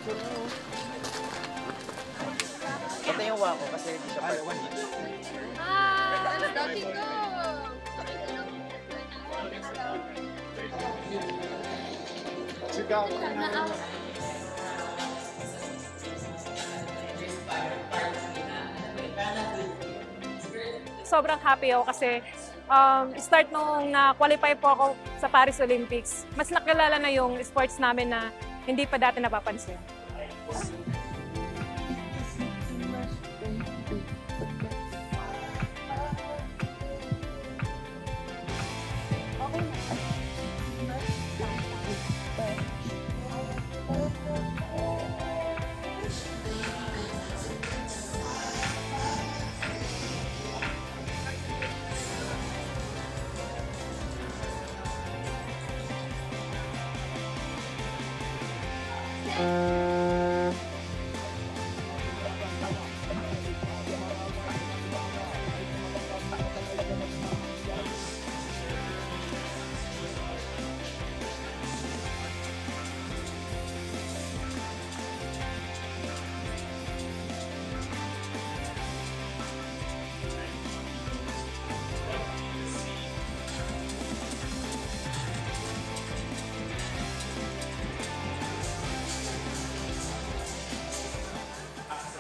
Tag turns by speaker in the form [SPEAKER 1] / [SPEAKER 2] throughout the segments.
[SPEAKER 1] Ito yung wako kasi hindi siya part.
[SPEAKER 2] Dati ko.
[SPEAKER 3] Sobrang happy ako kasi start nung na-qualify po ako sa Paris Olympics, mas nakilala na yung sports namin na hindi pa dati napapansin.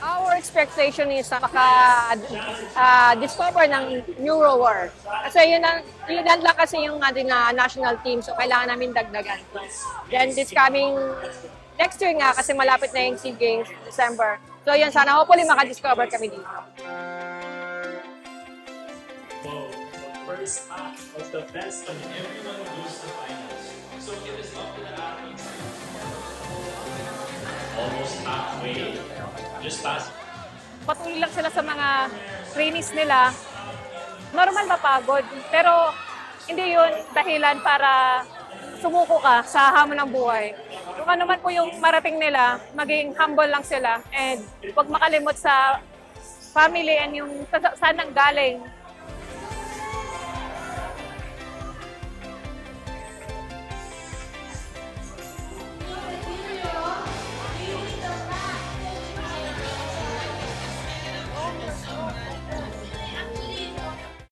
[SPEAKER 3] Our expectation is maka-discover ng Euro War. Kasi yun lang kasi yung ating national team, so kailangan namin dagdagan. Then this coming next year nga, kasi malapit na yung SEA Games, December. So yun, sana hopefully maka-discover kami dito.
[SPEAKER 4] First half was the best of everyone goes to finals. So it is up to the athletes. Almost halfway. Just past.
[SPEAKER 3] Patuloy lang sila sa mga trainees nila. Normal mapagod, pero hindi yun dahilan para sumuko ka sa hamon ng buhay. Kung ano man po yung marating nila, maging humble lang sila and huwag makalimot sa family and yung saan nang galing